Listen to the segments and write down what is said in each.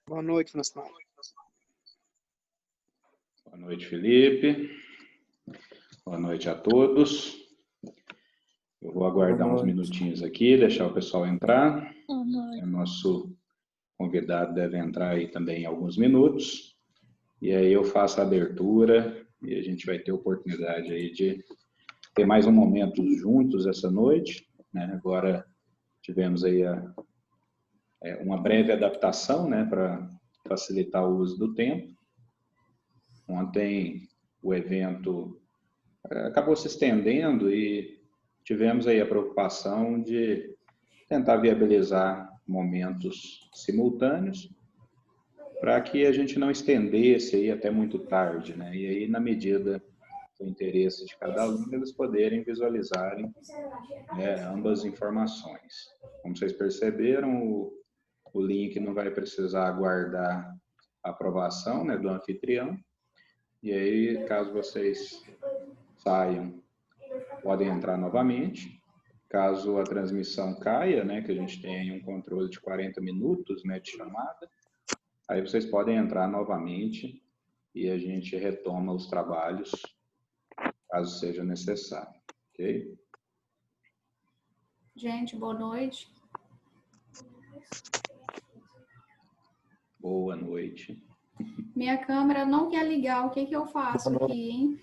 Boa noite, Francisco. Boa noite, Felipe. Boa noite a todos. Eu vou aguardar uns minutinhos aqui, deixar o pessoal entrar. O nosso convidado deve entrar aí também em alguns minutos. E aí eu faço a abertura e a gente vai ter oportunidade aí de ter mais um momento juntos essa noite, né? Agora tivemos aí uma breve adaptação, né, para facilitar o uso do tempo. Ontem o evento acabou se estendendo e tivemos aí a preocupação de tentar viabilizar momentos simultâneos para que a gente não estendesse aí até muito tarde, né? E aí, na medida do interesse de cada aluno, eles poderem visualizarem, né, ambas as informações. Como vocês perceberam, o link não vai precisar aguardar a aprovação, né, do anfitrião. E aí, caso vocês saiam, podem entrar novamente. Caso a transmissão caia, né, que a gente tenha um controle de 40 minutos, né, de chamada, aí vocês podem entrar novamente e a gente retoma os trabalhos, caso seja necessário, ok? Gente, boa noite. Boa noite. Minha câmera não quer ligar, o que que eu faço aqui, hein?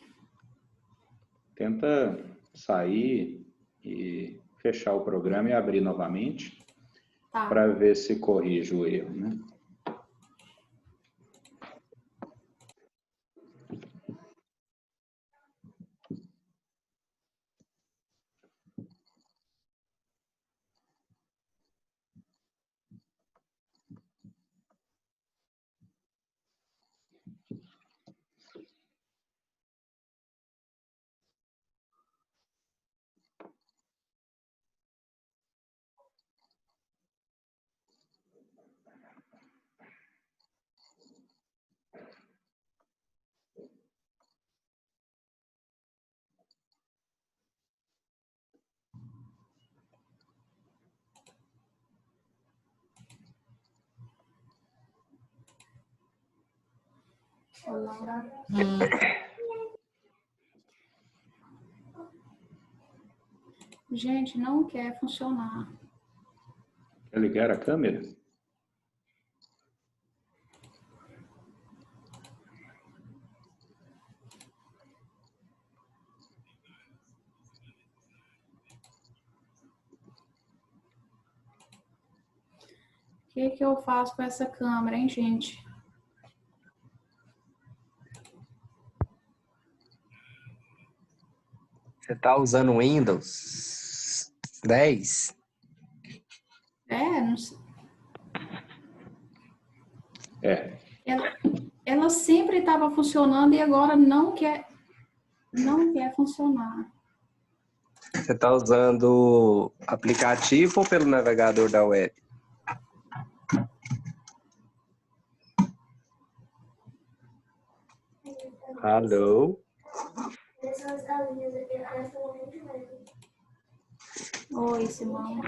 Tenta sair e fechar o programa e abrir novamente, Tá. para ver se corrige o erro, né? Gente, não quer funcionar. Quer ligar a câmera? O que que eu faço com essa câmera, hein, gente? Você está usando o Windows 10? Não sei. É. Ela sempre estava funcionando e agora não quer funcionar. Você está usando aplicativo ou pelo navegador da web? Alô? Oi, Simão.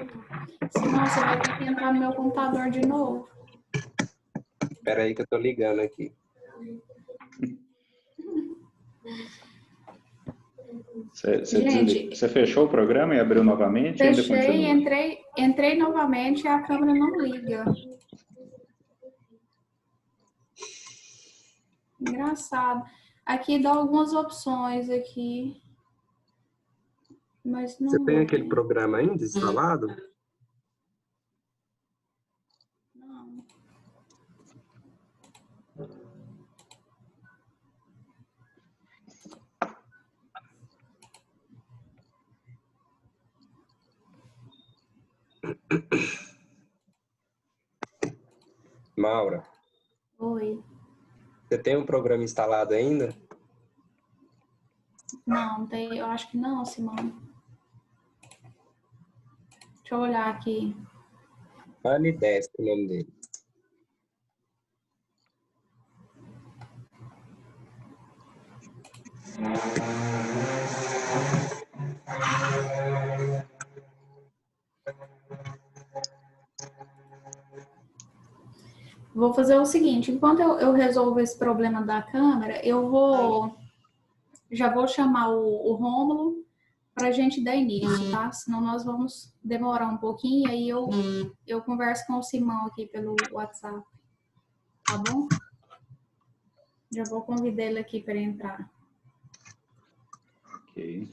Simão, você vai ter que entrar no meu computador de novo. Espera aí que eu tô ligando aqui. Você fechou o programa e abriu novamente? Fechei, ainda continua? entrei novamente e a câmera não liga. Engraçado. Aqui dá algumas opções aqui. Mas não. Você tem aquele programa ainda instalado? Não. Maura, Oi. você tem um programa instalado ainda? Não, tem, eu acho que não, Simão. Deixa eu olhar aqui. Anidesk, o nome dele. vou fazer o seguinte, enquanto eu resolvo esse problema da câmera, já vou chamar o Rômulo para a gente dar início, tá? Senão nós vamos demorar um pouquinho, aí eu converso com o Simão aqui pelo WhatsApp, tá bom? Já vou convidar ele aqui para entrar. Ok.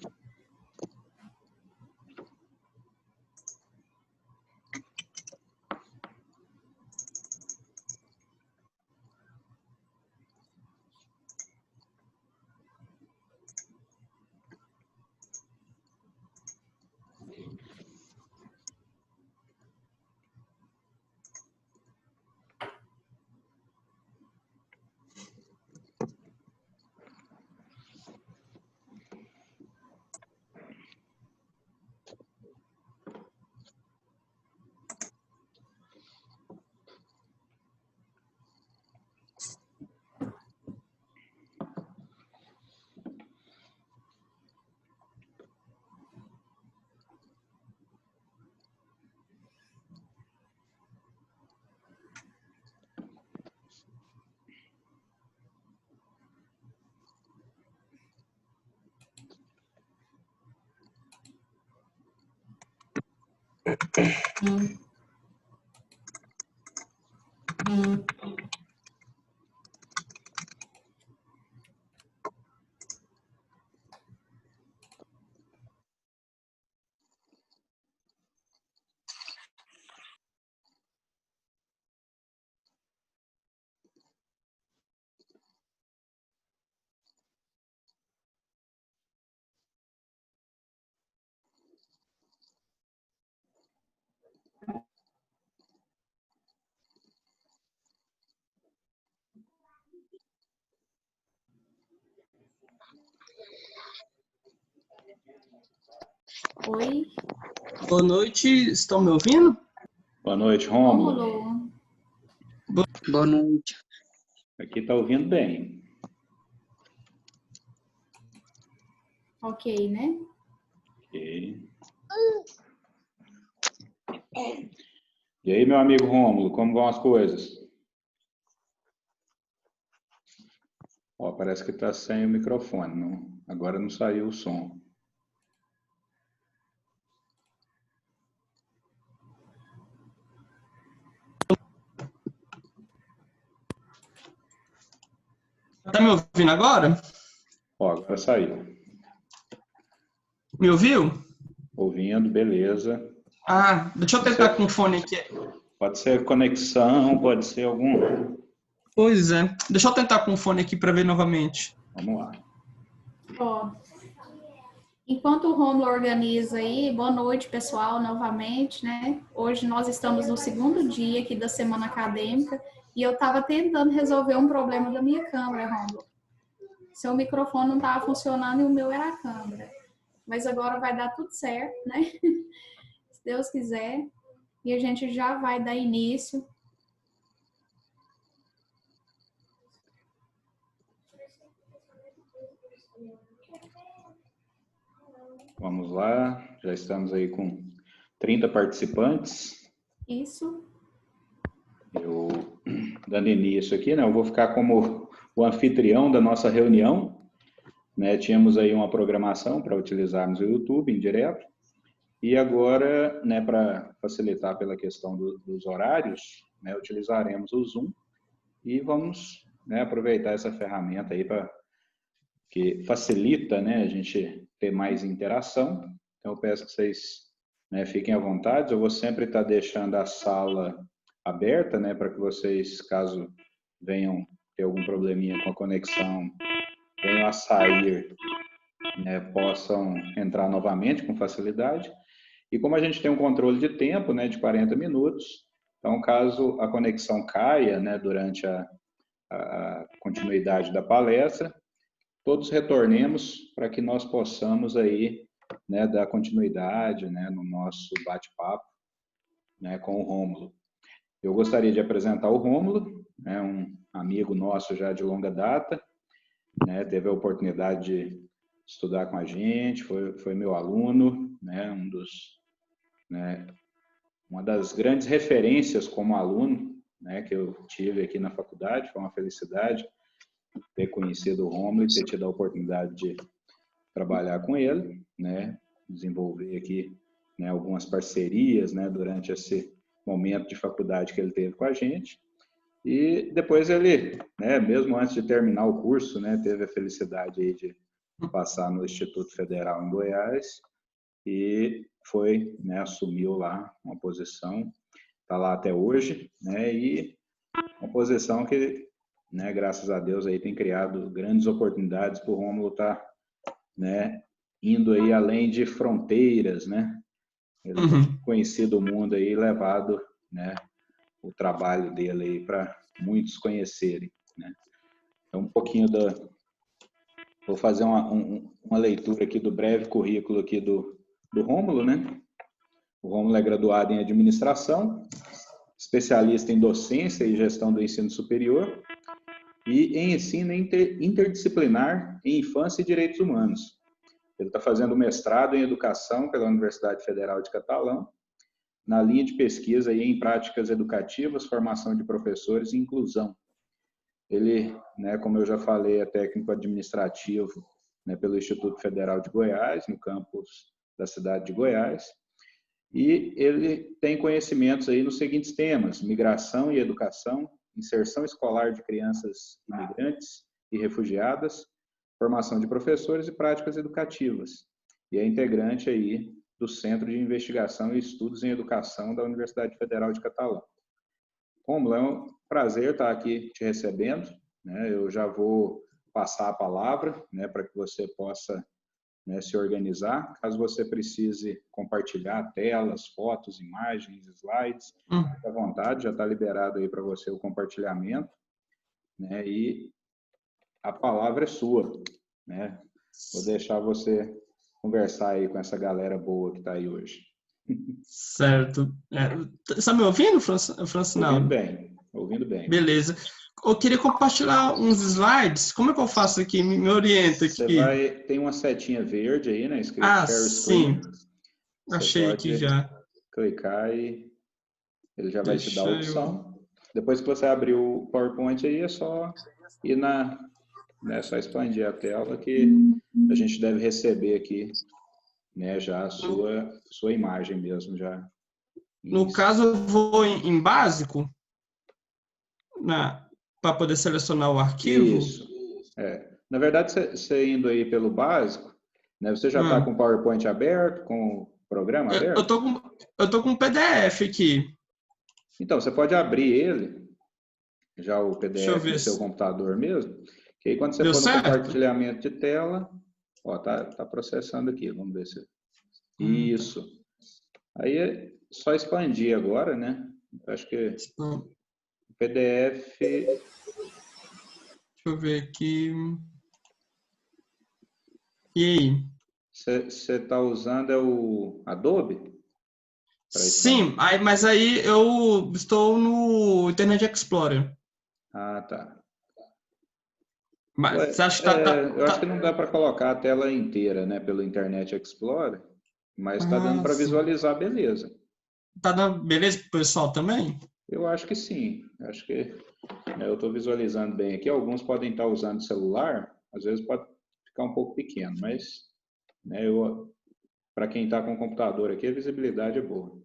Oi, Boa noite, estão me ouvindo? Boa noite, Rômulo. Rômulo. Boa noite. Aqui tá ouvindo bem. Ok, né? Ok. E aí, meu amigo Rômulo, como vão as coisas? Ó, parece que tá sem o microfone, não? Agora não saiu o som. Tá me ouvindo agora? Ó, agora saiu. Me ouviu? Ouvindo, beleza. Ah, deixa eu tentar com o fone aqui. Pode ser conexão, pode ser algum... Pois é. Deixa eu tentar com o fone aqui para ver novamente. Vamos lá. Ó, enquanto o Rômulo organiza aí, boa noite, pessoal, novamente, né? Hoje nós estamos no segundo dia aqui da semana acadêmica e eu estava tentando resolver um problema da minha câmera, Rômulo. Seu microfone não estava funcionando e o meu era a câmera. Mas agora vai dar tudo certo, né? Se Deus quiser. E a gente já vai dar início. Vamos lá. Já estamos aí com 30 participantes. Isso. Eu, dando início aqui, né? Eu vou ficar como o anfitrião da nossa reunião. Né? Tínhamos aí uma programação para utilizarmos o YouTube em direto. E agora, né, para facilitar pela questão dos horários, né, utilizaremos o Zoom e vamos, né, aproveitar essa ferramenta aí para que facilita, né, a gente ter mais interação. Então, eu peço que vocês, né, fiquem à vontade. Eu vou sempre estar deixando a sala aberta, né, para que vocês, caso venham ter algum probleminha com a conexão, venham a sair, né, possam entrar novamente com facilidade. E como a gente tem um controle de tempo, né, de 40 minutos, então caso a conexão caia, né, durante a continuidade da palestra, todos retornemos para que nós possamos aí, né, dar continuidade, né, no nosso bate-papo, né, com o Rômulo. Eu gostaria de apresentar o Rômulo, né, um amigo nosso já de longa data, né, teve a oportunidade de estudar com a gente, foi meu aluno, né, uma das grandes referências como aluno, né, que eu tive aqui na faculdade. Foi uma felicidade ter conhecido o Rômulo e ter tido a oportunidade de trabalhar com ele, né, desenvolver aqui, né, algumas parcerias, né, durante esse momento de faculdade que ele teve com a gente. E depois ele, né, mesmo antes de terminar o curso, né, teve a felicidade aí de passar no Instituto Federal em Goiás e foi, né, assumiu lá uma posição, está lá até hoje, né, e uma posição que, né, graças a Deus aí tem criado grandes oportunidades para o Rômulo estar, né, indo aí além de fronteiras, né, ele tem conhecido o mundo aí, levado, né, o trabalho dele aí para muitos conhecerem, né. Então, um pouquinho da... Vou fazer uma leitura aqui do breve currículo aqui do Rômulo, né. O Rômulo é graduado em administração, especialista em docência e gestão do ensino superior e em ensino interdisciplinar em infância e direitos humanos. Ele está fazendo mestrado em educação pela Universidade Federal de Catalão, na linha de pesquisa em práticas educativas, formação de professores e inclusão. Ele, né, como eu já falei, é técnico administrativo, né, pelo Instituto Federal de Goiás, no campus da cidade de Goiás, e ele tem conhecimentos aí nos seguintes temas: migração e educação, inserção escolar de crianças imigrantes e refugiadas, formação de professores e práticas educativas. E é integrante aí do Centro de Investigação e Estudos em Educação da Universidade Federal de Catalão. Rômulo, é um prazer estar aqui te recebendo, né? Eu já vou passar a palavra, né, para que você possa, né, se organizar. Caso você precise compartilhar telas, fotos, imagens, slides, fique à vontade, já está liberado aí para você o compartilhamento, né? E a palavra é sua, né? Vou deixar você conversar aí com essa galera boa que está aí hoje. Certo. Está me ouvindo, Francinaldo? Ouvindo bem. Beleza. Eu queria compartilhar uns slides. Como é que eu faço aqui? Me orienta aqui. Tem uma setinha verde aí, né? Escrito Share Sim. Screen. Achei aqui já. Clicar e ele já vai te dar a opção. Depois que você abrir o PowerPoint aí, é só ir né, só expandir a tela que a gente deve receber aqui, né, já a sua imagem mesmo já. No caso, eu vou em básico, para poder selecionar o arquivo. Isso. Na verdade, você indo aí pelo básico, né, você já está com o PowerPoint aberto, com o programa aberto? Eu tô com o PDF aqui. Então, você pode abrir ele, já o PDF no seu computador mesmo, que aí quando você for no compartilhamento de tela, ó, tá processando aqui, vamos ver se... Isso. Aí é só expandir agora, né? Eu acho que o PDF... Deixa eu ver aqui. E aí? Você está usando o Adobe? Sim, mas aí eu estou no Internet Explorer. Ah, tá. Mas você acha que eu acho que não dá para colocar a tela inteira, né, pelo Internet Explorer, mas está dando para visualizar, beleza. Tá dando beleza para o pessoal também? Eu acho que sim. Acho que, né, eu estou visualizando bem aqui. Alguns podem estar usando celular, às vezes pode ficar um pouco pequeno, mas, né, para quem está com o computador aqui, a visibilidade é boa.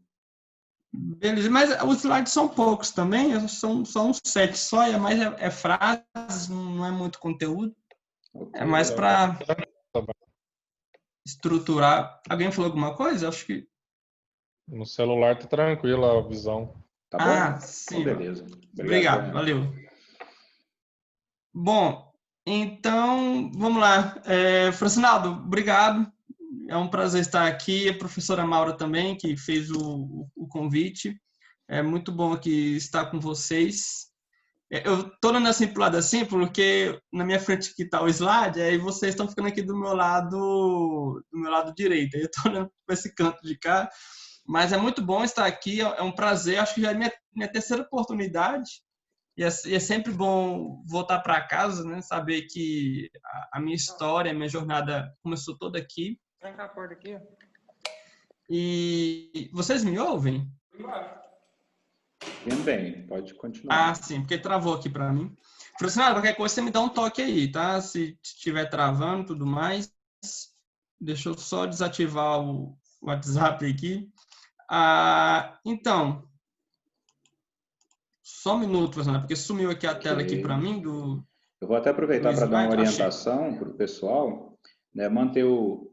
Beleza, mas os slides são poucos também, são uns 7 só, mas é frases, não é muito conteúdo. Okay, é mais para estruturar. Alguém falou alguma coisa? Acho que... No celular tá tranquilo a visão. Tá bom? Sim. Então, beleza. Obrigado, valeu. Bom, então, vamos lá. Francinaldo, obrigado. É um prazer estar aqui. A professora Maura também, que fez o convite. É muito bom aqui estar com vocês. Eu estou dando assim para o lado assim, porque na minha frente aqui está o slide, aí vocês estão ficando aqui do meu lado direito. Eu estou olhando para esse canto de cá. Mas é muito bom estar aqui, é um prazer. Acho que já é minha terceira oportunidade. E é sempre bom voltar para casa, né? Saber que a minha história, a minha jornada começou toda aqui. Trancar a porta aqui. E vocês me ouvem? Indo bem, pode continuar. Ah, sim, porque travou aqui para mim. Francinado, qualquer coisa você me dá um toque aí, tá? Se estiver travando e tudo mais, deixa eu só desativar o WhatsApp aqui. Então, só um minuto, Francinado, porque sumiu aqui a tela aqui para mim do Eu vou até aproveitar para dar uma slide. orientação para o pessoal, né? Manter o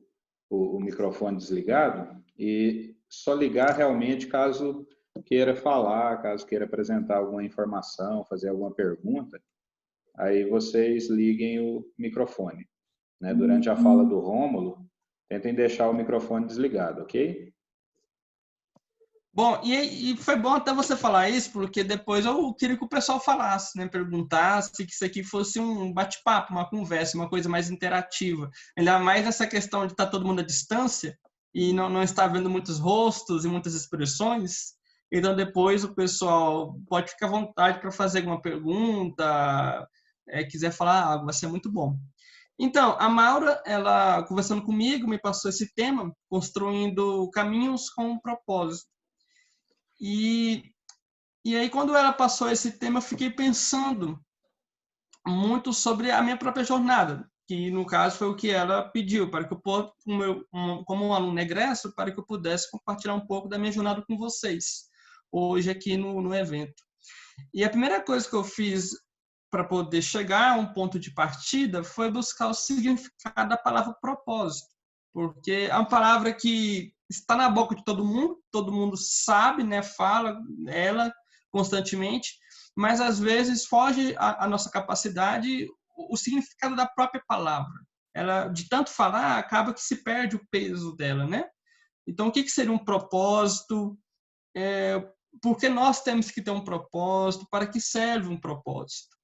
microfone desligado e só ligar realmente caso queira falar, caso queira apresentar alguma informação, fazer alguma pergunta, aí vocês liguem o microfone, né? Durante a fala do Rômulo, tentem deixar o microfone desligado, ok? Bom, e foi bom até você falar isso, porque depois eu queria que o pessoal falasse, né? Perguntasse, que isso aqui fosse um bate-papo, uma conversa, uma coisa mais interativa. Ainda mais nessa questão de estar todo mundo à distância e não estar vendo muitos rostos e muitas expressões. Então, depois o pessoal pode ficar à vontade para fazer alguma pergunta, quiser falar algo, vai ser muito bom. Então, a Maura, ela conversando comigo, me passou esse tema, construindo caminhos com um propósito. E aí, quando ela passou esse tema, eu fiquei pensando muito sobre a minha própria jornada, que no caso foi o que ela pediu, para que eu, como um aluno egresso, para que eu pudesse compartilhar um pouco da minha jornada com vocês, hoje aqui no evento. E a primeira coisa que eu fiz para poder chegar a um ponto de partida foi buscar o significado da palavra propósito, porque é uma palavra que está na boca de todo mundo sabe, né, fala ela constantemente, mas às vezes foge a nossa capacidade o significado da própria palavra. Ela, de tanto falar, acaba que se perde o peso dela, né? Então, o que seria um propósito? Por que nós temos que ter um propósito? Para que serve um propósito?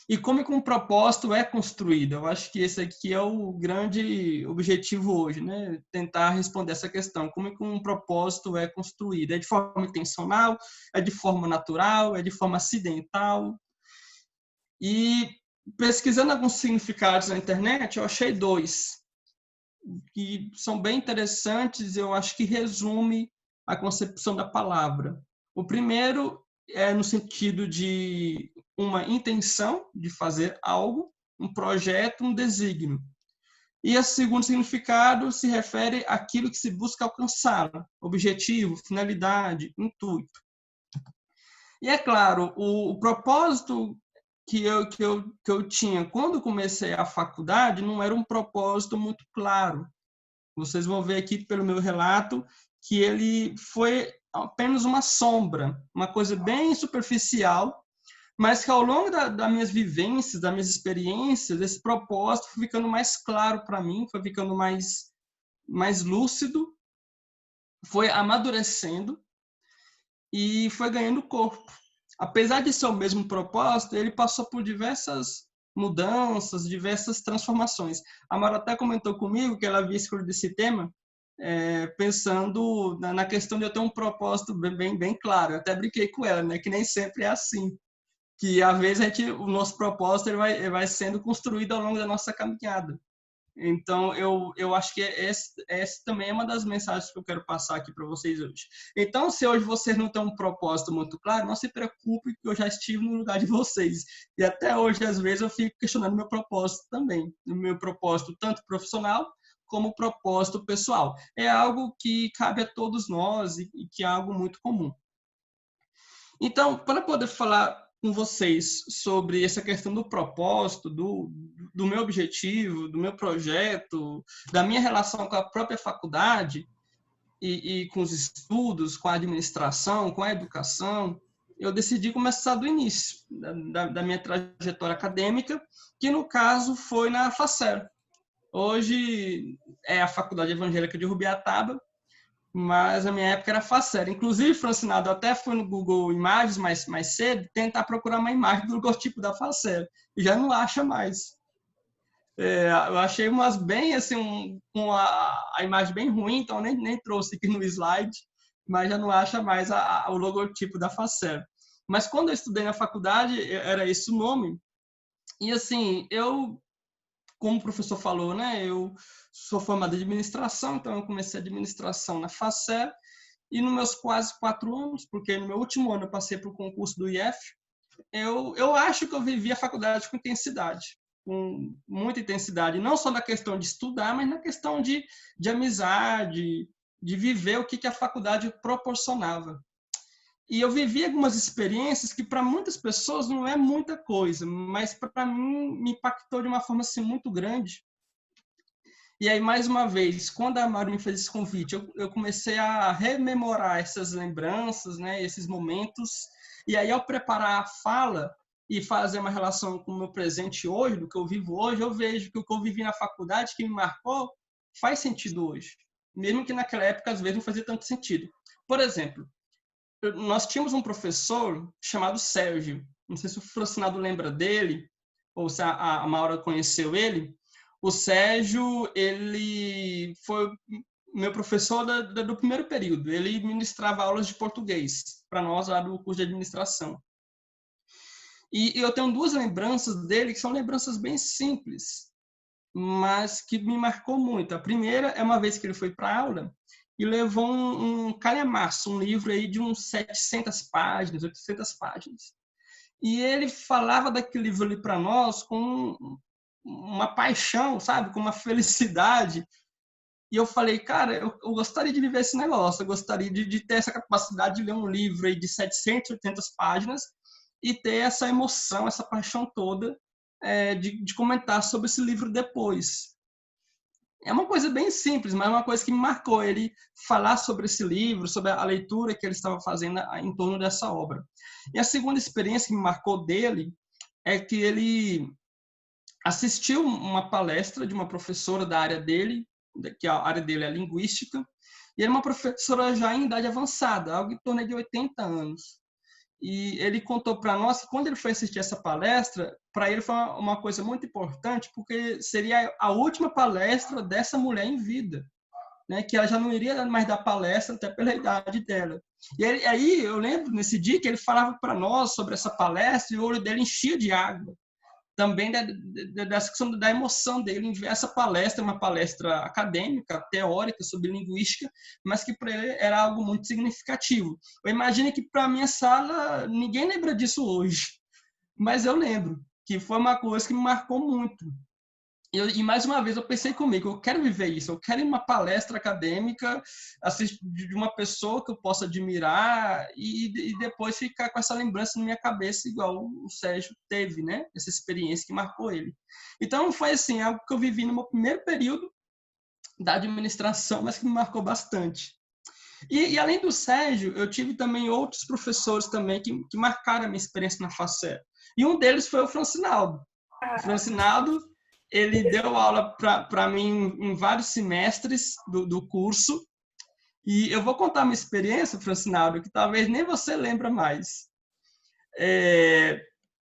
E como é que um propósito é construído? Eu acho que esse aqui é o grande objetivo hoje, né? Tentar responder essa questão. Como é que um propósito é construído? É de forma intencional? É de forma natural? É de forma acidental? E pesquisando alguns significados na internet, eu achei 2 que são bem interessantes. Eu acho que resume a concepção da palavra. O primeiro é no sentido de uma intenção de fazer algo, um projeto, um desígnio. E o segundo significado se refere àquilo que se busca alcançar, objetivo, finalidade, intuito. E é claro, o propósito que eu tinha quando comecei a faculdade não era um propósito muito claro. Vocês vão ver aqui pelo meu relato que ele foi apenas uma sombra, uma coisa bem superficial, mas que ao longo das minhas vivências, das minhas experiências, esse propósito foi ficando mais claro para mim, foi ficando mais lúcido, foi amadurecendo e foi ganhando corpo. Apesar de ser o mesmo propósito, ele passou por diversas mudanças, diversas transformações. A Mara até comentou comigo que ela havia escolhido esse tema pensando na questão de eu ter um propósito bem claro. Eu até brinquei com ela, né, que nem sempre é assim. Que às vezes o nosso propósito ele vai sendo construído ao longo da nossa caminhada. Então, eu acho que essa também é uma das mensagens que eu quero passar aqui para vocês hoje. Então, se hoje vocês não têm um propósito muito claro, não se preocupe, que eu já estive no lugar de vocês. E até hoje, às vezes, eu fico questionando meu propósito também. O meu propósito, tanto profissional, como propósito pessoal. É algo que cabe a todos nós e que é algo muito comum. Então, para poder falar com vocês sobre essa questão do propósito, do meu objetivo, do meu projeto, da minha relação com a própria faculdade e com os estudos, com a administração, com a educação, eu decidi começar do início da minha trajetória acadêmica, que no caso foi na FACER. Hoje é a Faculdade Evangélica de Rubiataba, mas na minha época era FACER. Inclusive, Francinado, eu até fui no Google Imagens mais cedo tentar procurar uma imagem do logotipo da FACER, e já não acha mais. Eu achei umas bem, assim, com a imagem bem ruim, então nem trouxe aqui no slide, mas já não acha mais o logotipo da FACER. Mas quando eu estudei na faculdade, era esse o nome, e assim, como o professor falou, né, eu sou formado em administração, então eu comecei a administração na FACER E nos meus quase 4 anos, porque no meu último ano eu passei para o concurso do IF, eu acho que eu vivi a faculdade com intensidade, com muita intensidade, não só na questão de estudar, mas na questão de amizade, de viver o que a faculdade proporcionava. E eu vivi algumas experiências que para muitas pessoas não é muita coisa, mas para mim me impactou de uma forma assim, muito grande. E aí, mais uma vez, quando a Mauro me fez esse convite, eu comecei a rememorar essas lembranças, né, esses momentos. E aí, ao preparar a fala e fazer uma relação com o meu presente hoje, do que eu vivo hoje, eu vejo que o que eu vivi na faculdade, que me marcou, faz sentido hoje. Mesmo que naquela época, às vezes, não fazia tanto sentido. Por exemplo, nós tínhamos um professor chamado Sérgio. Não sei se o Francinado lembra dele, ou se a Maura conheceu ele. O Sérgio, ele foi meu professor do primeiro período. Ele ministrava aulas de português para nós lá do curso de administração. E eu tenho 2 lembranças dele, que são lembranças bem simples, mas que me marcou muito. A primeira é uma vez que ele foi para a aula e levou um calhamaço, um livro aí de uns 700 páginas, 800 páginas. E ele falava daquele livro ali para nós com uma paixão, sabe? Com uma felicidade. E eu falei, cara, eu gostaria de viver esse negócio, eu gostaria de ter essa capacidade de ler um livro aí de 700, 800 páginas e ter essa emoção, essa paixão toda de comentar sobre esse livro depois. É uma coisa bem simples, mas é uma coisa que me marcou, ele falar sobre esse livro, sobre a leitura que ele estava fazendo em torno dessa obra. E a segunda experiência que me marcou dele é que ele assistiu uma palestra de uma professora da área dele, que a área dele é linguística, e era uma professora já em idade avançada, algo em torno de 80 anos. E ele contou para nós que quando ele foi assistir essa palestra, para ele foi uma coisa muito importante, porque seria a última palestra dessa mulher em vida, né? Que ela já não iria mais dar palestra até pela idade dela. E aí eu lembro nesse dia que ele falava para nós sobre essa palestra e o olho dele enchia de água. Também dessa questão da emoção dele em ver essa palestra, uma palestra acadêmica, teórica, sobre linguística, mas que para ele era algo muito significativo. Eu imagino que para a minha sala ninguém lembra disso hoje, mas eu lembro que foi uma coisa que me marcou muito. E mais uma vez eu pensei comigo, eu quero viver isso, eu quero ir uma palestra acadêmica de uma pessoa que eu possa admirar e depois ficar com essa lembrança na minha cabeça, igual o Sérgio teve, né? Essa experiência que marcou ele. Então foi assim, algo que eu vivi no meu primeiro período da administração, mas que me marcou bastante. E além do Sérgio, eu tive também outros professores também que marcaram a minha experiência na FACE. E um deles foi o Francinaldo. O Francinaldo, ele deu aula para mim em vários semestres do curso. E eu vou contar uma experiência, Francinaldo, que talvez nem você lembra mais.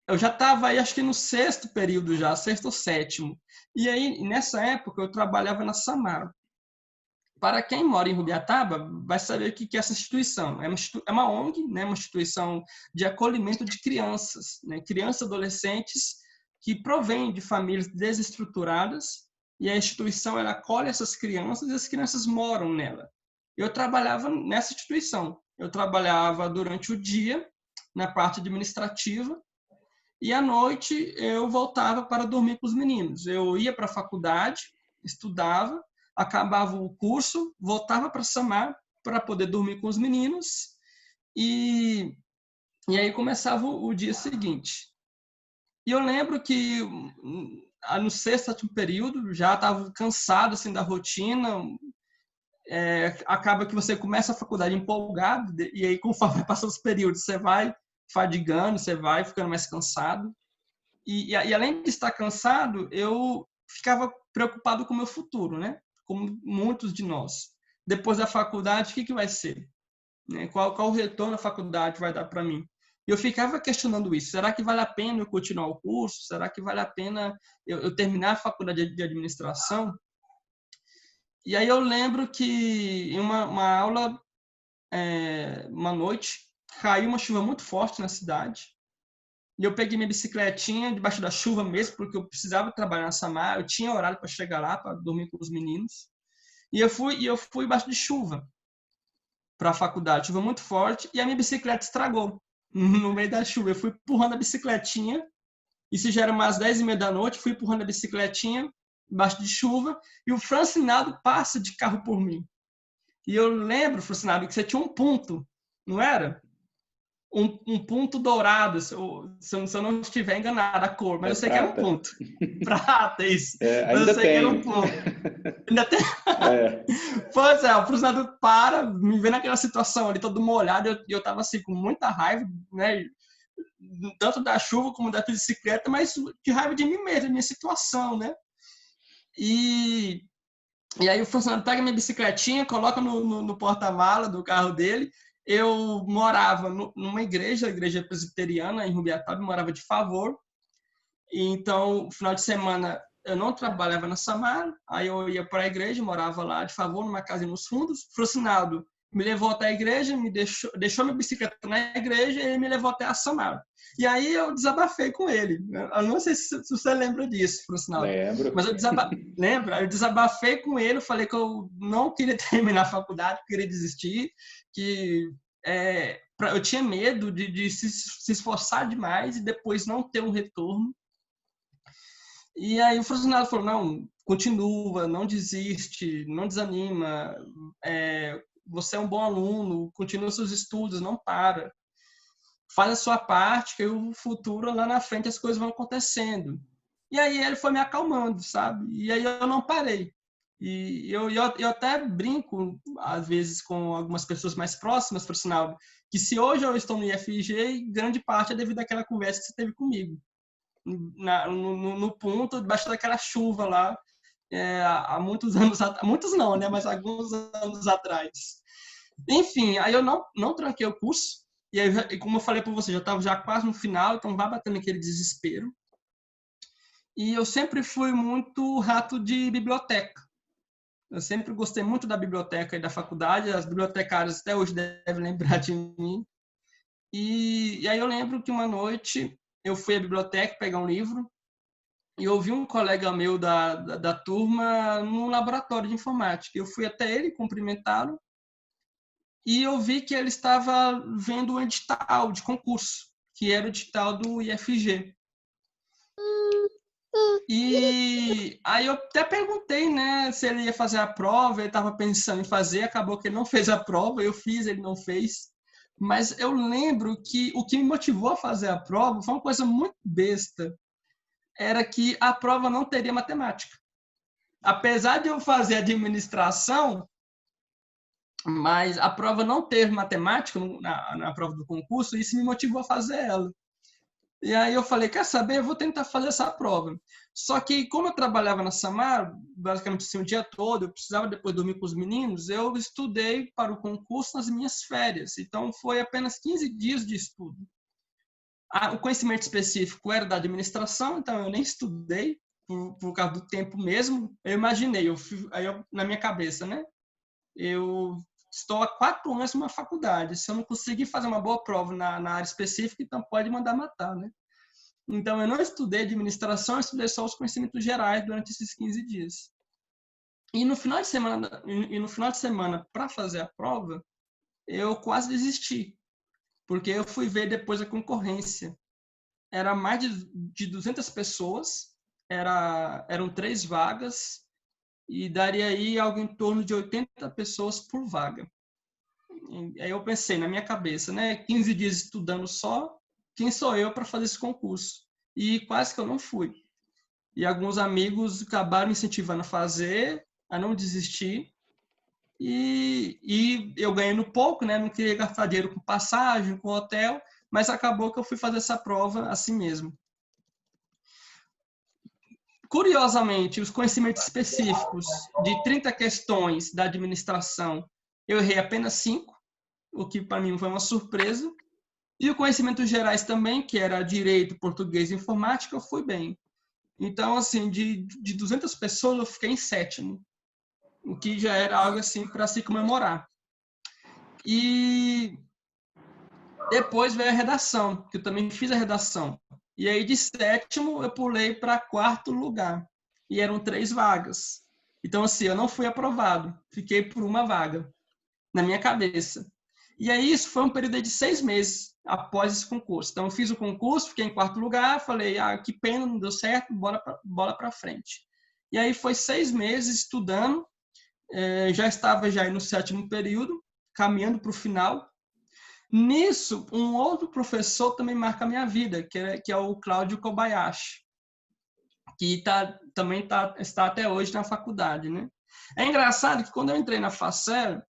Eu já estava aí, acho que no 6º período já, 6º ou 7º. E aí, nessa época, eu trabalhava na Samar. Para quem mora em Rubiataba, vai saber o que é essa instituição. É uma ONG, né? Uma instituição de acolhimento de crianças, né? Crianças e adolescentes que provém de famílias desestruturadas, e a instituição ela acolhe essas crianças e as crianças moram nela. Eu trabalhava nessa instituição. Eu trabalhava durante o dia, na parte administrativa, e à noite eu voltava para dormir com os meninos. Eu ia para a faculdade, estudava, acabava o curso, voltava para Samar para poder dormir com os meninos, e aí começava o dia seguinte. E eu lembro que no 6º, 7º período, já estava cansado assim, da rotina, acaba que você começa a faculdade empolgado, e aí conforme passam os períodos, você vai fadigando, você vai ficando mais cansado. E além de estar cansado, eu ficava preocupado com o meu futuro, né? Como muitos de nós. Depois da faculdade, o que vai ser? Qual o retorno a faculdade vai dar para mim? Eu ficava questionando isso. Será que vale a pena eu continuar o curso? Será que vale a pena eu terminar a faculdade de administração? E aí eu lembro que em uma aula, uma noite, caiu uma chuva muito forte na cidade. E eu peguei minha bicicletinha debaixo da chuva mesmo, porque eu precisava trabalhar na Samar. Eu tinha horário para chegar lá, para dormir com os meninos. E eu fui debaixo de chuva. para a faculdade, chuva muito forte, e a minha bicicleta estragou no meio da chuva. Eu fui empurrando a bicicletinha, isso já era umas 10h30 da noite, fui empurrando a bicicletinha embaixo de chuva, e o Francinado passa de carro por mim. E eu lembro, Francinado, que você tinha um ponto, não era? Um ponto dourado, se eu não estiver enganado a cor, mas eu sei prata. que era um ponto. Prata, isso. Ainda mas eu sei tem. que era um ponto. Ainda tem. Pois é, o Francinado para, me vê naquela situação ali, todo molhado, e eu tava assim, com muita raiva, né? Tanto da chuva como da bicicleta, mas de raiva de mim mesmo, da minha situação, né? E aí o funcionário pega minha bicicletinha, coloca no porta-mala do carro dele. Eu morava numa igreja, a igreja presbiteriana, em Rubiataba, morava de favor. E então, no final de semana, eu não trabalhava na Samara, aí eu ia para a igreja, morava lá de favor, numa casa nos fundos. Francinado me levou até a igreja, me deixou minha bicicleta na igreja e ele me levou até a Samara. E aí eu desabafei com ele. Eu não sei se você lembra disso, Francinado. Lembro. Mas lembra? Eu desabafei com ele, falei que eu não queria terminar a faculdade, que queria desistir, que eu tinha medo de se esforçar demais e depois não ter um retorno. E aí o Francinado falou, não, continua, não desiste, não desanima, você é um bom aluno, continua seus estudos, não para. Faz a sua parte, que o futuro, lá na frente, as coisas vão acontecendo. E aí ele foi me acalmando, sabe? E aí eu não parei. E eu até brinco, às vezes, com algumas pessoas mais próximas, por sinal, que se hoje eu estou no IFG, grande parte é devido àquela conversa que você teve comigo. No ponto, debaixo daquela chuva lá, há muitos anos atrás. Muitos não, né? Mas alguns anos atrás. Enfim, aí eu não tranquei o curso. E aí, como eu falei para você, já estava já quase no final, então vai batendo aquele desespero. E eu sempre fui muito rato de biblioteca. Eu sempre gostei muito da biblioteca e da faculdade. As bibliotecárias até hoje devem lembrar de mim. E aí eu lembro que uma noite eu fui à biblioteca pegar um livro e ouvi um colega meu da turma no laboratório de informática. Eu fui até ele cumprimentá-lo e eu vi que ele estava vendo um edital de concurso, que era o edital do IFG. E aí eu até perguntei, né, se ele ia fazer a prova, ele estava pensando em fazer, acabou que ele não fez a prova, eu fiz, ele não fez. Mas eu lembro que o que me motivou a fazer a prova foi uma coisa muito besta, era que a prova não teria matemática. Apesar de eu fazer administração, mas a prova não ter matemática na prova do concurso, isso me motivou a fazer ela. E aí eu falei, quer saber, eu vou tentar fazer essa prova. Só que como eu trabalhava na Samar, basicamente assim, o dia todo, eu precisava depois dormir com os meninos, eu estudei para o concurso nas minhas férias. Então foi apenas 15 dias de estudo. O conhecimento específico era da administração, então eu nem estudei por causa do tempo mesmo. Eu imaginei, na minha cabeça, né? Eu estou há 4 anos numa faculdade. Se eu não conseguir fazer uma boa prova na área específica, então pode mandar matar, né? Então, eu não estudei administração, eu estudei só os conhecimentos gerais durante esses 15 dias. E no final de semana, para fazer a prova, eu quase desisti, porque eu fui ver depois a concorrência. Era mais de 200 pessoas, eram 3 vagas, e daria aí algo em torno de 80 pessoas por vaga. E aí eu pensei na minha cabeça, né? 15 dias estudando só, quem sou eu para fazer esse concurso? E quase que eu não fui. E alguns amigos acabaram me incentivando a fazer, a não desistir. E eu ganhando pouco, né? Não queria gastar dinheiro com passagem, com hotel, mas acabou que eu fui fazer essa prova assim mesmo. Curiosamente, os conhecimentos específicos de 30 questões da administração, eu errei apenas 5, o que para mim foi uma surpresa. E o conhecimentos gerais também, que era direito, português e informática, eu fui bem. Então, assim, de 200 pessoas, eu fiquei em 7º, o que já era algo assim para se comemorar. E depois veio a redação, que eu também fiz a redação. E aí, de 7º, eu pulei para 4º lugar. E eram 3 vagas. Então, assim, eu não fui aprovado. Fiquei por uma vaga. na minha cabeça. E aí isso foi um período de 6 meses após esse concurso. Então eu fiz o concurso, fiquei em 4º lugar, falei, que pena, não deu certo, bola para frente. E aí foi 6 meses estudando, já estava já no 7º período, caminhando para o final. Nisso, um outro professor também marca a minha vida, que é o Cláudio Kobayashi, que também está até hoje na faculdade, né? É engraçado que quando eu entrei na Facel,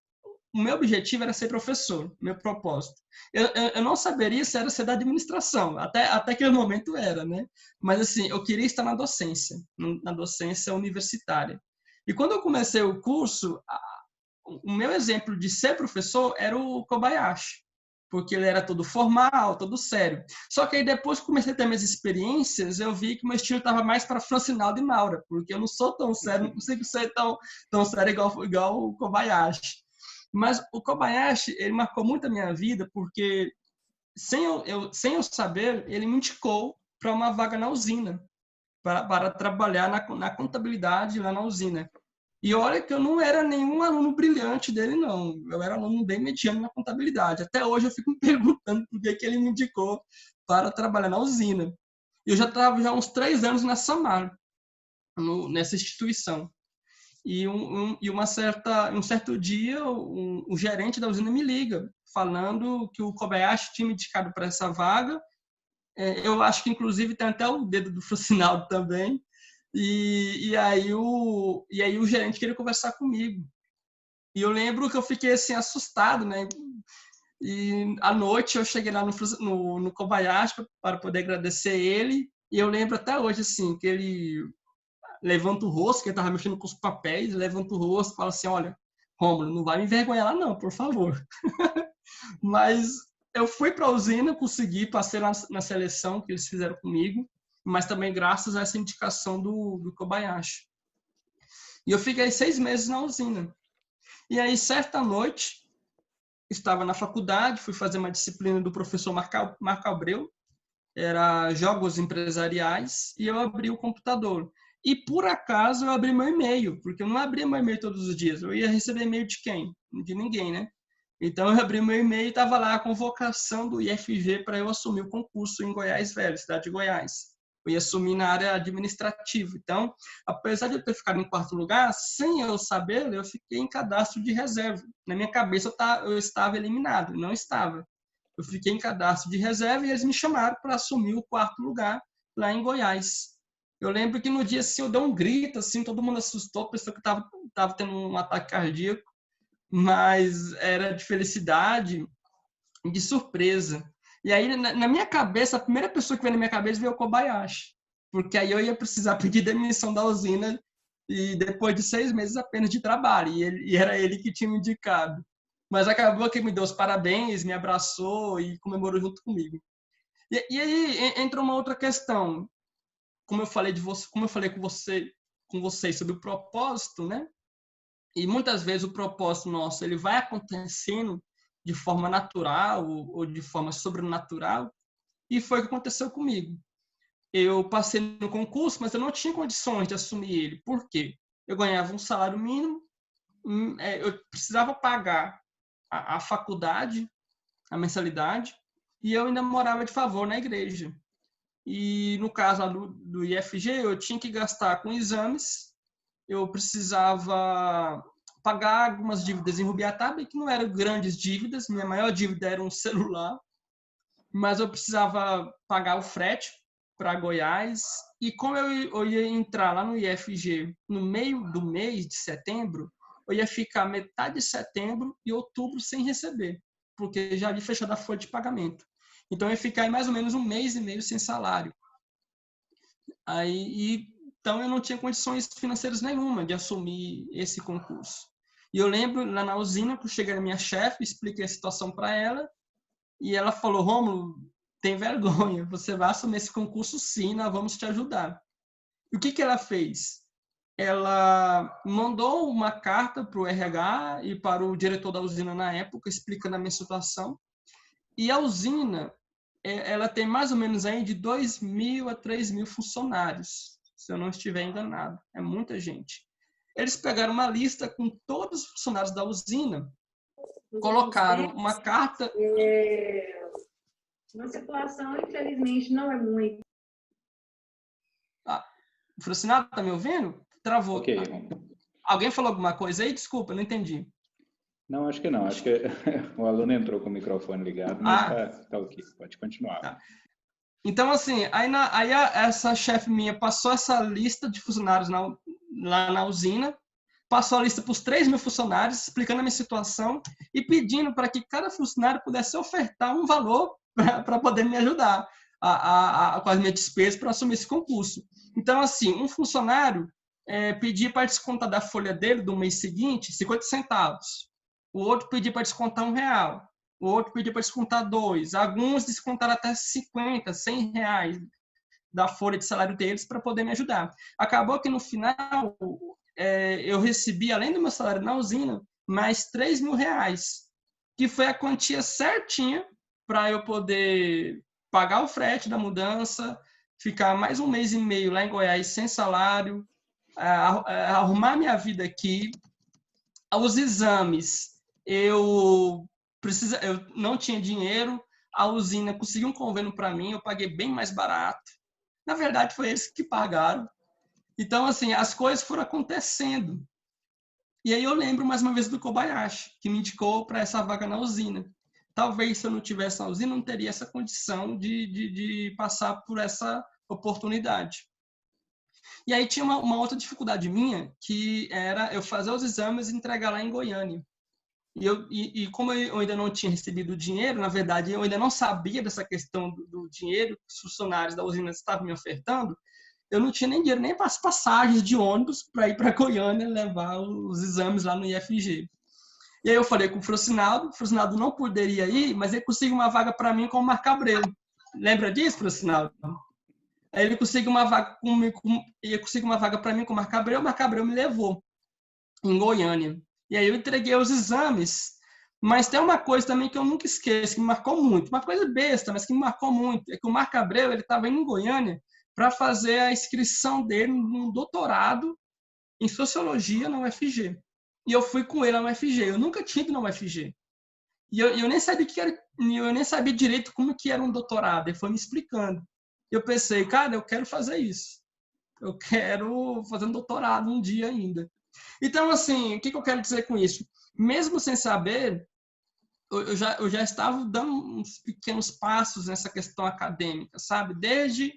o meu objetivo era ser professor, meu propósito. Eu não saberia se era ser da administração, até aquele momento era, né? Mas assim, eu queria estar na docência universitária. E quando eu comecei o curso, o meu exemplo de ser professor era o Kobayashi, porque ele era todo formal, todo sério. Só que aí depois que comecei a ter minhas experiências, eu vi que o meu estilo estava mais para Francinaldo e Maura, porque eu não sou tão sério, não consigo ser tão sério igual o Kobayashi. Mas o Kobayashi, ele marcou muito a minha vida, porque sem eu saber, ele me indicou para uma vaga na usina, para trabalhar na contabilidade lá na usina. E olha que eu não era nenhum aluno brilhante dele, não. Eu era aluno bem mediano na contabilidade. Até hoje eu fico me perguntando por que ele me indicou para trabalhar na usina. Eu já estava há uns 3 anos na Samar, nessa instituição. E um certo dia, o gerente da usina me liga, falando que o Kobayashi tinha me indicado para essa vaga. Eu acho que, inclusive, tem até o dedo do Francinaldo também. E aí o gerente queria conversar comigo. E eu lembro que eu fiquei assim assustado, né? E à noite eu cheguei lá no Kobayashi para poder agradecer ele. E eu lembro até hoje assim que ele levanta o rosto, que ele estava mexendo com os papéis, levanta o rosto e fala assim: olha, Rômulo, não vai me envergonhar lá não, por favor. Mas eu fui para a usina, consegui, passei na seleção que eles fizeram comigo, mas também graças a essa indicação do Kobayashi. E eu fiquei 6 meses na usina. E aí, certa noite, estava na faculdade, fui fazer uma disciplina do professor Marco Abreu, era Jogos Empresariais, e eu abri o computador. E, por acaso, eu abri meu e-mail, porque eu não abria meu e-mail todos os dias. Eu ia receber e-mail de quem? De ninguém, né? Então, eu abri meu e-mail e estava lá a convocação do IFG para eu assumir o concurso em Goiás Velho, cidade de Goiás. Eu ia assumir na área administrativa. Então, apesar de eu ter ficado em 4º lugar, sem eu saber, eu fiquei em cadastro de reserva. Na minha cabeça, eu estava eliminado. Não estava. Eu fiquei em cadastro de reserva e eles me chamaram para assumir o 4º lugar lá em Goiás. Eu lembro que no dia assim, eu dei um grito, assim, todo mundo assustou, pensou que eu estava tendo um ataque cardíaco, mas era de felicidade e de surpresa. E aí, na minha cabeça, a primeira pessoa que veio na minha cabeça veio o Kobayashi, porque aí eu ia precisar pedir demissão da usina e depois de 6 meses apenas de trabalho, e era ele que tinha me indicado. Mas acabou que me deu os parabéns, me abraçou e comemorou junto comigo. E aí entra uma outra questão. Como eu falei com vocês sobre o propósito, né? E muitas vezes o propósito nosso ele vai acontecendo de forma natural ou de forma sobrenatural. E foi o que aconteceu comigo. Eu passei no concurso, mas eu não tinha condições de assumir ele. Por quê? Eu ganhava um salário mínimo, eu precisava pagar a faculdade, a mensalidade, e eu ainda morava de favor na igreja. E no caso do IFG, eu tinha que gastar com exames, eu precisava pagar algumas dívidas em Rubiataba, que não eram grandes dívidas, minha maior dívida era um celular, mas eu precisava pagar o frete para Goiás, e como eu ia entrar lá no IFG no meio do mês de setembro, eu ia ficar metade de setembro e outubro sem receber, porque já havia fechado a folha de pagamento. Então, eu ia ficar mais ou menos 1 mês e meio sem salário. Então, eu não tinha condições financeiras nenhuma de assumir esse concurso. E eu lembro, lá na usina, que eu cheguei na minha chefe, expliquei a situação para ela, e ela falou: Rômulo, tem vergonha, você vai assumir esse concurso sim, nós vamos te ajudar. E o que ela fez? Ela mandou uma carta para o RH e para o diretor da usina na época, explicando a minha situação. E a usina, ela tem mais ou menos aí de 2.000 a 3.000 funcionários, se eu não estiver enganado. É muita gente. Eles pegaram uma lista com todos os funcionários da usina colocaram uma carta... Uma situação, infelizmente, não é muito. Francinado, tá me ouvindo? Travou. Ok. Alguém falou alguma coisa aí? Desculpa, não entendi. Não, acho que não. Acho que o aluno entrou com o microfone ligado, mas tá ok. Pode continuar. Tá. Então, assim, essa chefe minha passou essa lista de funcionários lá na usina, passou a lista para os 3.000 funcionários, explicando a minha situação e pedindo para que cada funcionário pudesse ofertar um valor para poder me ajudar com as minhas despesas para assumir esse concurso. Então, assim, um funcionário pedia para descontar da folha dele do mês seguinte 50 centavos. O outro pedia para descontar R$1. O outro pedia para descontar 2. Alguns descontaram até 50, 100 reais da folha de salário deles para poder me ajudar. Acabou que no final eu recebi, além do meu salário na usina, mais R$3.000, que foi a quantia certinha para eu poder pagar o frete da mudança, ficar mais 1 mês e meio lá em Goiás sem salário, arrumar minha vida aqui. Os exames, eu não tinha dinheiro, a usina conseguiu um convênio para mim, eu paguei bem mais barato. Na verdade, foi eles que pagaram. Então, assim, as coisas foram acontecendo. E aí eu lembro mais uma vez do Kobayashi, que me indicou para essa vaga na usina. Talvez se eu não tivesse na usina, não teria essa condição de passar por essa oportunidade. E aí tinha uma outra dificuldade minha, que era eu fazer os exames e entregar lá em Goiânia. E como eu ainda não tinha recebido o dinheiro, na verdade, eu ainda não sabia dessa questão do dinheiro que os funcionários da usina estavam me ofertando, eu não tinha nem dinheiro nem para as passagens de ônibus para ir para Goiânia levar os exames lá no IFG. E aí eu falei com o Francinaldo não poderia ir, mas ele conseguiu uma vaga para mim com o Marco Abreu. Lembra disso, Francinaldo? Aí ele conseguiu uma vaga para mim com o Marco Abreu me levou em Goiânia. E aí eu entreguei os exames, mas tem uma coisa também que eu nunca esqueço, que me marcou muito, uma coisa besta, mas que me marcou muito, é que o Marco Abreu estava indo em Goiânia para fazer a inscrição dele num doutorado em Sociologia na UFG. E eu fui com ele na UFG, eu nunca tinha ido na UFG. E eu nem sabia eu nem sabia direito como que era um doutorado, ele foi me explicando. E eu pensei, cara, eu quero fazer isso. Eu quero fazer um doutorado um dia ainda. Então, assim, o que eu quero dizer com isso? Mesmo sem saber, eu já estava dando uns pequenos passos nessa questão acadêmica, sabe? Desde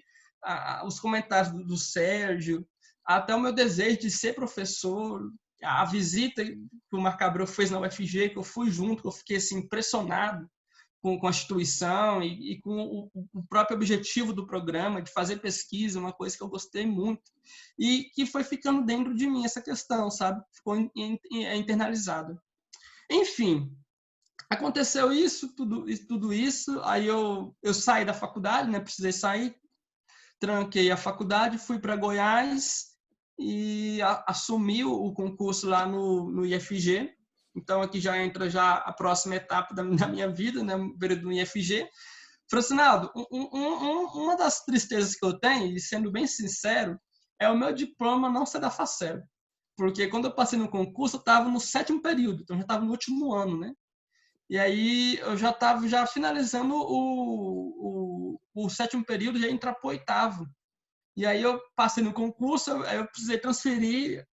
os comentários do Sérgio, até o meu desejo de ser professor, a visita que o Marco Abreu fez na UFG, que eu fui junto, que eu fiquei assim, impressionado com a instituição e com o próprio objetivo do programa, de fazer pesquisa, uma coisa que eu gostei muito, e que foi ficando dentro de mim essa questão, sabe? Ficou internalizado. Enfim, aconteceu tudo isso, aí eu saí da faculdade, né? Precisei sair, tranquei a faculdade, fui para Goiás e assumi o concurso lá no IFG. Então, aqui já entra a próxima etapa da minha vida, né, do IFG. Francinaldo, uma das tristezas que eu tenho, e sendo bem sincero, é o meu diploma não ser da Facel. Porque quando eu passei no concurso, eu estava no 7º período, então eu já estava no último ano, né? E aí eu já estava finalizando o 7º período, já ia entrar para o 8º. E aí eu passei no concurso, aí eu precisei transferir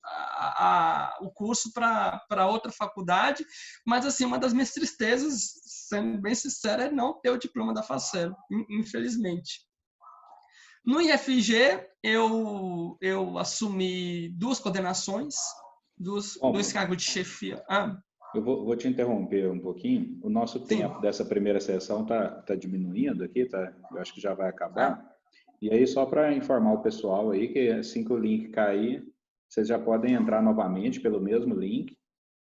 o curso para outra faculdade, mas assim, uma das minhas tristezas, sendo bem sincero, é não ter o diploma da Facel, infelizmente. No IFG, eu assumi 2 coordenações, dois cargos de chefia. Eu vou te interromper um pouquinho. O nosso tempo dessa primeira sessão tá diminuindo aqui, eu acho que já vai acabar. E aí, só para informar o pessoal aí, que assim que o link cair, vocês já podem entrar novamente pelo mesmo link